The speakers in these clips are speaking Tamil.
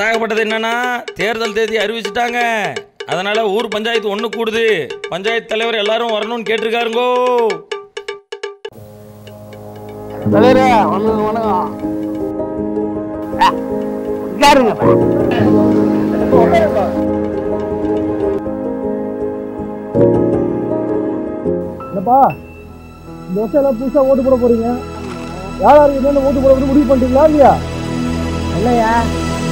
ஆகப்பட்டது என்னன்னா தேர்தல் தேதி அறிவிச்சுட்டாங்க. அதனால ஊர் பஞ்சாயத்து ஒண்ணு கூடுது. பஞ்சாயத்து தலைவர் எல்லாரும் வரணும்னு கேட்டிருக்காருங்கோ. தலைவரே வணக்கம். என்னப்பா இந்த வருஷம் எல்லாம் புதுசா ஓட்டு போட போறீங்க. யாராருக்கு என்னென்ன ஓட்டு போட முடிவு பண்ணிட்டீங்களா இல்லையா? என்னையா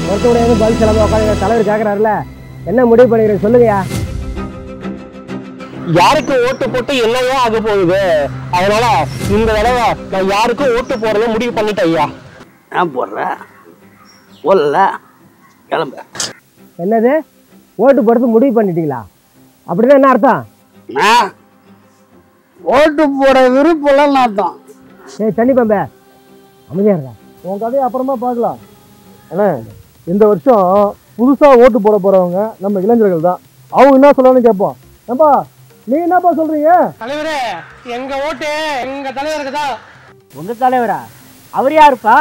ஒருத்தோட எதுவும் பதில் செலவு உட்காந்து தலைவர் கேட்கறாருல, என்ன முடிவு பண்ணிக்கிறேன் சொல்லுங்கய்யா. யாருக்கு ஓட்டு போட்டு என்னையா ஆக போகுது, அதனால இந்த தடவை நான் யாருக்கும் ஓட்டு போடுறத முடிவு பண்ணிட்டேன் ஐயா. நான் போடுறேன் போடல கிளம்பு. என்னது ஓட்டு போடுறது முடிவு பண்ணிட்டீங்களா? அப்படின்னா என்ன அர்த்தம்? நான் ஓட்டு போட விருப்பம்லாம் அர்த்தம். ஏய் தண்ணி பம்பே அமைதியா இருக்கா? உன் கதையை அப்புறமா பார்க்கலாம். ஏன்னா இந்த வருஷம் புதுசா ஓட்டு போட போறவங்க நம்ம இளைஞர்கள் தான். அவங்க என்ன சொல்லணும்னு கேட்போம். ஏன்பா நீ என்னப்பா சொல்றீங்க? தலைவரே எங்க ஓட்டு எங்க தலைவருக்கு தான். உங்க தலைவரா? அவர் யாருப்பா?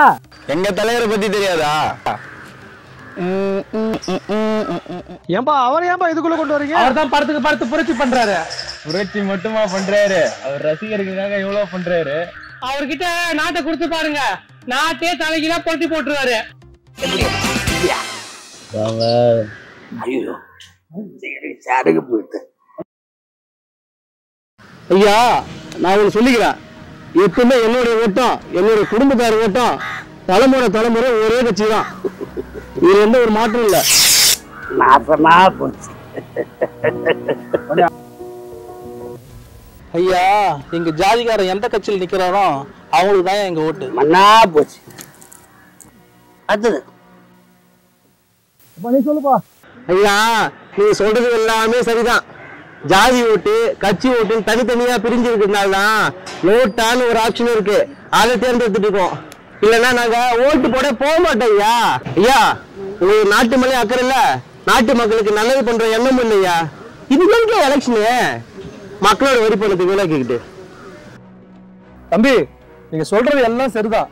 எங்க தலைவரை பத்தி தெரியாதா? ஏன்பா அவர் ஏன்பா இதுக்குள்ள கொண்டு வரீங்க? அவர் தான் படத்துக்கு படத்து புரட்சி பண்றாரு. புரட்சி மட்டுமா பண்றாரு, அவர் ரசிகர்களுக்காக எவ்வளவு பண்றாரு. அவர்கிட்ட நாட்டை கொடுத்து பாருங்க, நாட்டே தலைகீழா போட்டி போட்டுருவாரு. ஐயோ சாருக்கு போயிட்டு ஐயா நான் ஒண்ணு சொல்லிக்கிறேன். எப்பவுமே என்னுடைய ஓட்டம் என்னுடைய குடும்பத்தார் ஓட்டம் தலைமுறை ஒரே கட்சி தான். இது எந்த ஒரு மாற்றம் இல்லை. நாசமா போச்சு. ஐயா எங்க ஜாதிகாரன் எந்த கட்சியில் நிக்கிறாரோ அவங்களுக்கு தான் எங்க ஓட்டு. மண்ணா போச்சு. அடுத்தது நீ சொல்லுப்பா. ஐயா நீ சொல்றது எல்லாமே சரிதான். ஜாதி ஓட்டு கட்சி ஓட்டுன்னு தனித்தனியா பிரிஞ்சு இருக்கிறதுனாலதான் நோட்டான்னு ஒரு ஆப்ஷன் இருக்கு, அதை தேர்ந்தெடுத்துட்டு இருக்கோம். இல்லைன்னா நாங்க ஓட்டு போட போக மாட்டோம். ஐயா ஐயா உங்களுக்கு நாட்டு மேலே அக்கறை இல்ல, நாட்டு மக்களுக்கு நல்லது பண்ற எண்ணம் இல்லையா? இதுக்கு எலெக்ஷனு மக்களோட வரி பணத்துக்கு விலக்கிக்கிட்டு. தம்பி நீங்க சொல்றது எல்லாம் சரிதான்.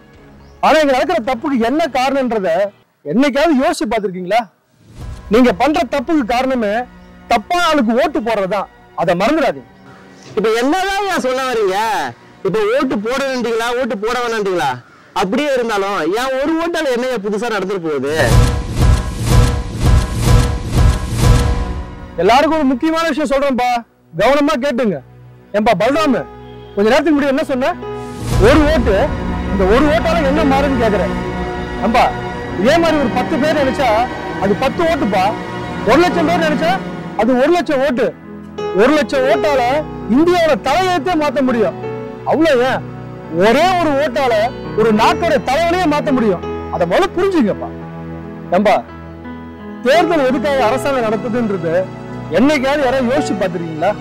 ஆனா இங்க நடக்கிற தப்புக்கு என்ன காரணம்ன்றத என்னைக்காவது யோசிச்சு பார்த்திருக்கீங்களா? நீங்க பண்ற தப்புக்கு காரணமே தப்பான ஆளுக்கு ஓட்டு போடுறதுதான். அதை மறந்துடாதீங்க. இப்ப என்னதான் சொல்ல வரீங்க? இப்ப ஓட்டு போட வேண்டீங்களா ஓட்டு போட வேணாண்டீங்களா? அப்படியே இருந்தாலும் ஏன் ஒரு ஓட்டால என்ன புதுசா நடந்துட்டு போகுது? எல்லாருக்கும் ஒரு முக்கியமான விஷயம் சொல்றேன்ப்பா, கவனமா கேட்டுங்க. ஏன்பா பல்ராம கொஞ்ச நேரத்துக்கு முன்னாடி என்ன சொன்ன? ஒரு ஓட்டு, இந்த ஒரு ஓட்டால என்ன மாறுன்னு கேக்குறேன். ஏன்பா இதே மாதிரி ஒரு 10 பேர் நினைச்சா அது 10 ஓட்டுப்பா. 1 லட்சம் பேர் நினைச்சா அது 1 லட்சம் ஓட்டு. 1 லட்சம் ஓட்டால இந்தியாவோட தலையெழுத்தே மாத்த முடியும். அவ்வளவு ஒரே ஒரு ஓட்டால ஒரு நாட்டோட தலைவனையே மாத்த முடியும். அதை முதல்ல புரிஞ்சுங்கப்பா. ஏன்பா தேர்தல் எதுக்காக அரசாங்கம் நடத்துதுன்றது என்னைக்காவது யாராவது யோசிச்சு பார்த்திருக்கீங்களா?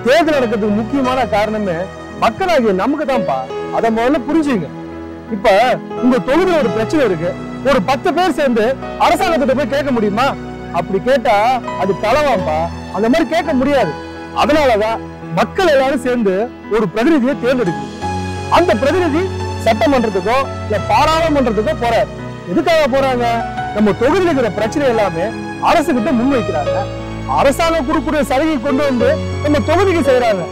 தேர்தல் நடக்கிறதுக்கு முக்கியமான காரணமே மக்களாகிய நமக்கு தான்ப்பா. அதை முதல்ல புரிஞ்சுங்க. இப்ப உங்க தொகுதியில ஒரு பிரச்சனை இருக்கு, ஒரு 10 பேர் சேர்ந்து அரசாங்கத்திட்ட போய் கேட்க முடியுமா? அப்படி கேட்டா அது தலைவாம்பா. அந்த மாதிரி கேட்க முடியாது. அதனாலதான் மக்கள் எல்லாரும் சேர்ந்து ஒரு பிரதிநிதியை தேர்ந்தெடுக்கணும். அந்த பிரதிநிதி சட்டமன்றத்துக்கோ இல்ல பாராளுமன்றத்துக்கோ போறாரு. எதுக்காக போறாங்க? நம்ம தொகுதியில் இருக்கிற பிரச்சனை எல்லாமே அரசு கிட்ட முன்வைக்கிறாங்க. அரசாங்கம் கொடுக்கக்கூடிய சலுகை கொண்டு வந்து நம்ம தொகுதிக்கு செய்யறாங்க.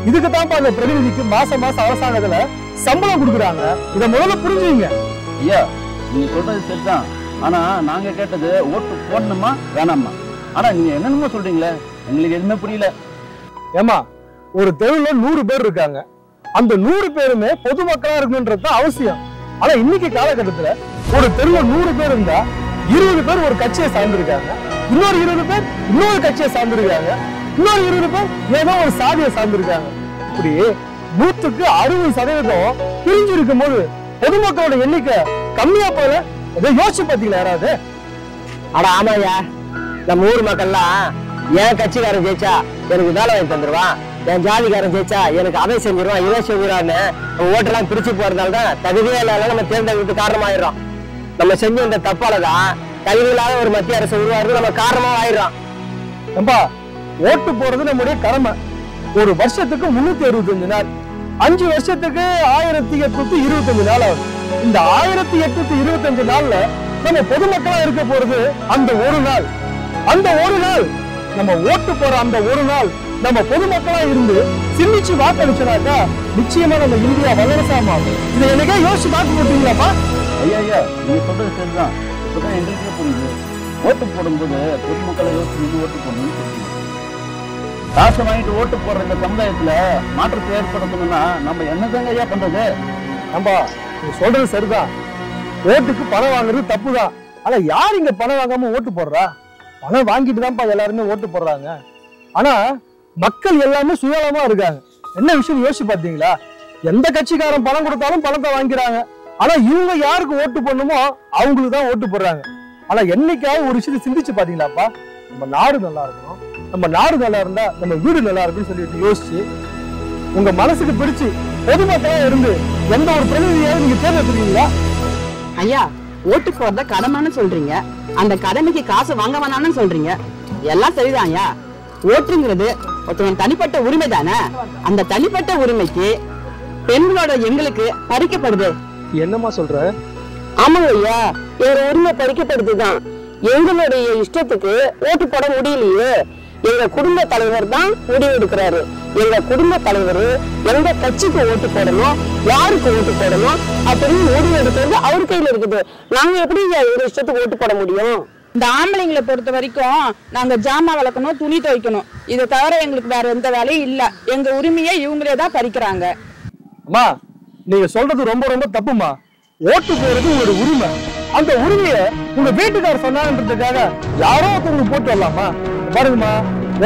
இதுக்கு தான் அந்த பிரதிநிதிக்கு மாசம் அரசாங்கத்துல சம்பளம் கொடுக்குறாங்க. இதை முதல்ல புரிஞ்சுங்க. ஐயா நீங்க சொல்றது சரிதான், ஆனா நாங்க கேட்டது ஓட்டு போடணுமா வேணாமா? ஆனா நீங்க என்னென்னமோ சொல்றீங்களே, எங்களுக்கு எதுவுமே புரியல. ஏமா ஒரு தெருவுல 100 பேர் இருக்காங்க. அந்த 100 பேருமே பொதுமக்களா இருக்கணும்ன்றது அவசியம். ஆனா இன்னைக்கு காலகட்டத்துல ஒரு தெருவுல 100 பேர் இருந்தா 20 பேர் ஒரு கட்சியை சார்ந்திருக்காங்க, இன்னொரு 20 பேர் இன்னொரு கட்சியை சார்ந்திருக்காங்க, இன்னொரு 20 பேர் ஏதோ ஒரு சாதியை சார்ந்திருக்காங்க. இப்படி 100க்கு 60% பிரிஞ்சு இருக்கும் போது பொதுமக்களோட எண்ணிக்கை கம்மியா போல ஏதோ யோசிச்சு பாத்தீங்களா யாராவது? அட ஆமாயா, நம்ம ஊர் மக்கள்லாம் என் கட்சிக்காரன் ஜெயிச்சா எனக்கு வேலை வாங்கி தந்துருவான், என் ஜாதிக்காரன் ஜெயிச்சா எனக்கு அதை செஞ்சிருவான் இதை செஞ்சிருவான்னு ஓட்டெல்லாம் பிரிச்சு போறதால்தான் தகுதியே இல்லாத நம்ம தேர்ந்தெடுத்து காரணமாயிடுறோம். நம்ம செஞ்ச இந்த தப்பாலதான் தகுதியில்லாத ஒரு மத்திய அரசு உருவாகிறது நம்ம காரணமா ஆயிடுறோம். ஏம்பா ஓட்டு போறது நம்முடைய கடமை. ஒரு வருஷத்துக்கு 365 நாள், 5 வருஷத்துக்கு 1825 நாள் ஆகும். இந்த 1825 நாள்ல நம்ம பொதுமக்களா இருக்க போறது அந்த ஒரு நாள். அந்த ஒரு நாள் நம்ம ஓட்டு போற அந்த ஒரு நாள் நம்ம பொதுமக்களா இருந்து சிந்திச்சு வாக்களிச்சனாக்கா நிச்சயமா நம்ம இந்தியா வல்லரசாமா. இதை எனக்கே யோசிச்சு பார்க்க மாட்டீங்களாப்பா? ஐயா நீங்க சொல்றது சரிதான். இப்பதான் எங்களுக்கே புரியுது. ஓட்டு போடும்போது பொதுமக்களை யோசிச்சு ஓட்டு போடணும்னு சொல்றீங்க. காசை வாங்கிட்டு ஓட்டு போடுற இந்த சமுதாயத்துல மாற்றத்தை ஏற்படுத்தணும்னா நம்ம என்னதாங்க ஐயா பண்றது? நம்பா நீங்க சொல்றது சரிதான். ஓட்டுக்கு பணம் வாங்குறது தப்புதான். ஆனா யார் இங்க பணம் வாங்காம ஓட்டு போடுறா? பணம் வாங்கிட்டு தான்ப்பா எல்லாருமே ஓட்டு போடுறாங்க. ஆனா மக்கள் எல்லாமே சுயநலமா இருக்காங்க. என்ன விஷயம் யோசிச்சு பாத்தீங்களா? எந்த கட்சிக்காரன் பணம் கொடுத்தாலும் பணத்தை வாங்கிக்கிறாங்க. ஆனா இவங்க யாருக்கு ஓட்டு போடணுமோ அவங்களுக்கு தான் ஓட்டு போடுறாங்க. ஆனா என்னைக்காவது ஒரு விஷயத்தை சிந்திச்சு பாத்தீங்களாப்பா? நம்ம நாடு நல்லா இருக்கணும், நம்ம நாடு நல்லா இருந்தா நம்ம வீடு நல்லா இருக்குன்னு சொல்லிட்டு யோசிச்சு உங்க மனசுக்கு பிடிச்சு பொதுமக்களா இருந்து எந்த ஒரு பிரதிநிதியாவது நீங்க தேர்ந்தெடுத்துருக்கீங்களா? ஐயா, ஓட்டு போறத கடமைன்னு சொல்றீங்க, அந்த கடமைக்கு காசு வாங்க வேணாம்னு சொல்றீங்க. எல்லாம் சரிதான் ஐயா. ஓட்டுங்கிறது ஒருத்தவன் தனிப்பட்ட உரிமை தானே. அந்த தனிப்பட்ட உரிமைக்கு பெண்களோட எங்களுக்கு பறிக்கப்படுது. என்னமா சொல்ற? ஆமாங்க ஐயா, எங்க உரிமை பறிக்கப்படுதுதான். எங்களுடைய இஷ்டத்துக்கு ஓட்டு போட முடியலையே. எங்க குடும்ப தலைவர் தான் முடிவு எடுக்கிறாரு. எங்க குடும்ப தலைவர் எந்த கட்சிக்கு ஓட்டு போடணும், யாருக்கு ஓட்டு போடணும் அப்படின்னு முடிவு எடுக்கிறது அவர் கையில இருக்குது. நாங்க எப்படி எங்க இஷ்டத்துக்கு ஓட்டு போட முடியும்? இந்த ஆம்பளைங்களை பொறுத்த வரைக்கும் நாங்க ஜாமான் வளர்க்கணும், துணி துவைக்கணும், இதை தவிர எங்களுக்கு வேற எந்த வேலையும் இல்ல. எங்க உரிமையை இவங்களே தான் பறிக்கிறாங்க. அம்மா நீங்க சொல்றது ரொம்ப ரொம்ப தப்புமா. ஓட்டு போறது ஒரு உரிமை. அந்த உரிமையை உங்க வீட்டுக்காரர் சொன்னாங்கன்றதுக்காக யாரோ ஒருத்தவங்க போட்டு வரலாமா? பாருங்கம்மா,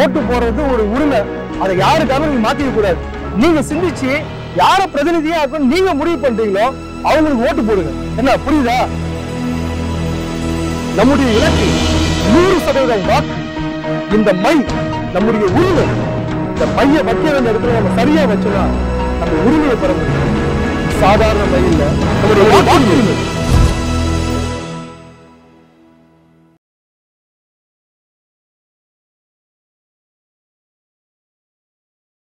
ஓட்டு போறது ஒரு உரிமை. அதை யாருக்காக நீங்க மாத்திக்க கூடாது. நீங்க சிந்திச்சு யார பிரதிநிதியா இருக்கணும் நீங்க முடிவு பண்றீங்களோ அவங்களுக்கு ஓட்டு போடுங்க. என்ன புரியுதா? நம்முடைய இலக்கு 100% வாக்கு. இந்த மை நம்முடைய உரிமை. இந்த மைய வைக்க வேண்டிய இடத்துல நம்ம சரியா வச்சோம்னா நம்ம உரிமையை பெற முடியும். சாதாரண மை இல்ல, நம்முடைய வாக்கு உரிமை.